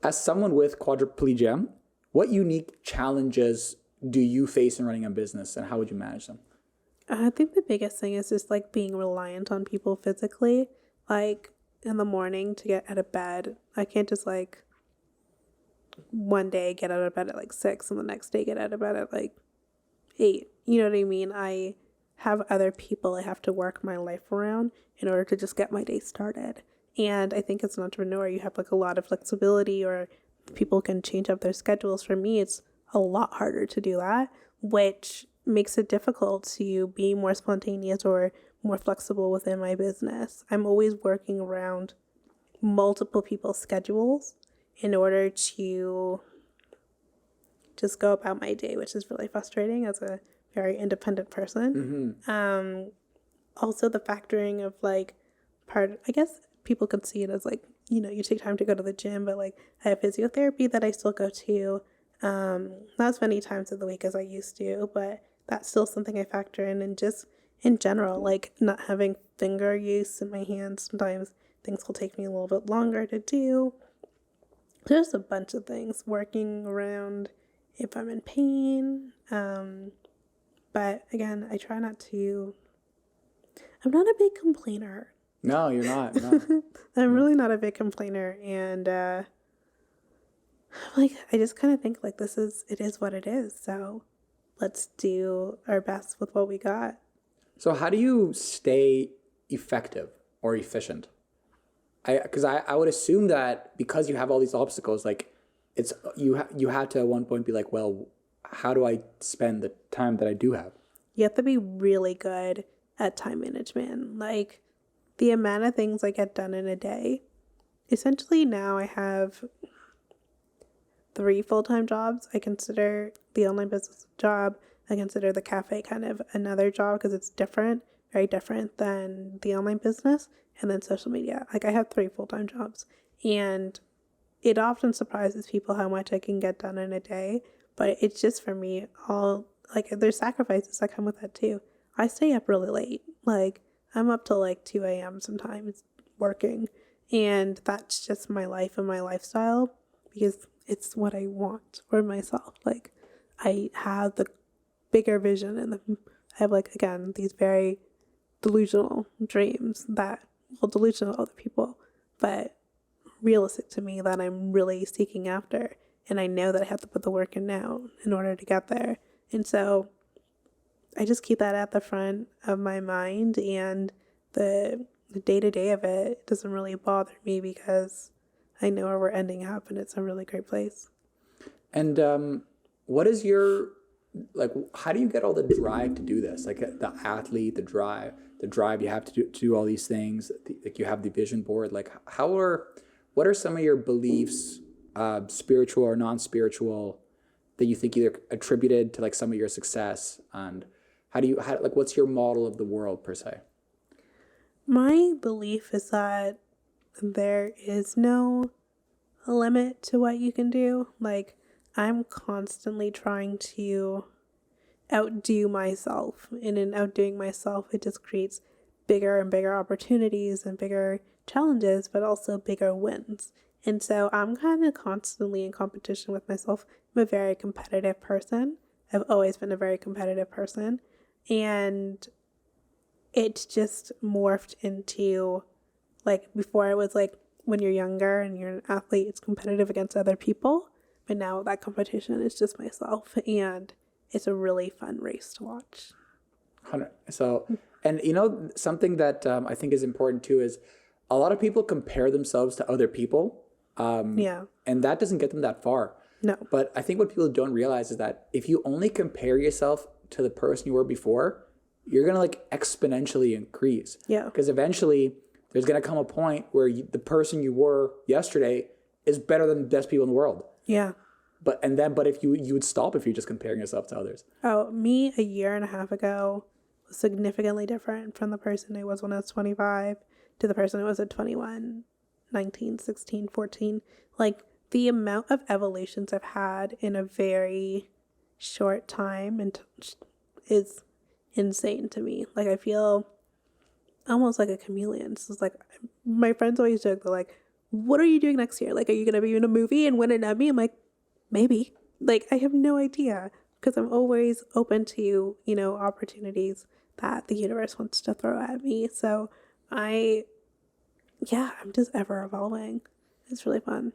as someone with quadriplegia, what unique challenges do you face in running a business, and how would you manage them? I think the biggest thing is just like being reliant on people physically. Like in the morning to get out of bed, I can't just like one day get out of bed at like 6 and the next day get out of bed at like 8. You know what I mean? I have other people I have to work my life around in order to just get my day started. And I think as an entrepreneur, you have like a lot of flexibility, or people can change up their schedules. For me, it's a lot harder to do that, which makes it difficult to be more spontaneous or more flexible within my business. I'm always working around multiple people's schedules in order to just go about my day, which is really frustrating as a very independent person. Also the factoring of like I guess people could see it as like, you take time to go to the gym, but like I have physiotherapy that I still go to, not as many times of the week as I used to, but that's still something I factor in. And just in general, like not having finger use in my hands, sometimes things will take me a little bit longer to do. There's a bunch of things working around if I'm in pain. But again, I try not to. I'm not a big complainer. No, you're not. No. I'm really not a big complainer, and like I just kind of think like it is what it is. So let's do our best with what we got. So how do you stay effective or efficient? Because I would assume that because you have all these obstacles, like it's you had to at one point be like, well, how do I spend the time that I do have? You have to be really good at time management. Like the amount of things I get done in a day. Essentially now I have 3 full-time jobs. I consider the online business a job. I consider the cafe kind of another job because it's different, very different than the online business, and then social media. Like I have 3 full-time jobs, and it often surprises people how much I can get done in a day, but it's just for me all like there's sacrifices that come with that too. I stay up really late. Like I'm up till like 2 a.m. sometimes working, and that's just my life and my lifestyle because it's what I want for myself. Like I have the bigger vision, and I have like, again, these very delusional dreams that, well, delusional to other people, but realistic to me that I'm really seeking after. And I know that I have to put the work in now in order to get there. And so I just keep that at the front of my mind, and the day-to-day of it doesn't really bother me because I know where we're ending up, and it's a really great place. And what is your, like, how do you get all the drive to do this? Like the athlete, the drive you have to do all these things. Like you have the vision board. Like what are some of your beliefs, spiritual or non-spiritual, that you think either attributed to like some of your success, and like what's your model of the world per se? My belief is that there is no limit to what you can do. Like I'm constantly trying to outdo myself, and in outdoing myself it just creates bigger and bigger opportunities and bigger challenges, but also bigger wins. And so I'm kind of constantly in competition with myself. I'm a very competitive person. I've always been a very competitive person, and it's just morphed into, like, before it was like when you're younger and you're an athlete, it's competitive against other people, but now that competition is just myself, and it's a really fun race to watch. So, and something that I think is important too is a lot of people compare themselves to other people. Yeah. And that doesn't get them that far. No. But I think what people don't realize is that if you only compare yourself to the person you were before, you're going to like exponentially increase. Yeah. Because eventually there's going to come a point where the person you were yesterday is better than the best people in the world. Yeah. But if you would stop if you're just comparing yourself to others. Oh, me a year and a half ago was significantly different from the person I was when I was 25 to the person I was at 21, 19, 16, 14. Like the amount of evolutions I've had in a very short time and is insane to me. Like I feel almost like a chameleon. So it's like my friends always joke, they're like, what are you doing next year? Like, are you going to be in a movie and win an Emmy? I'm like, maybe. Like, I have no idea, because I'm always open to, you know, opportunities that the universe wants to throw at me. So I'm just ever evolving. It's really fun.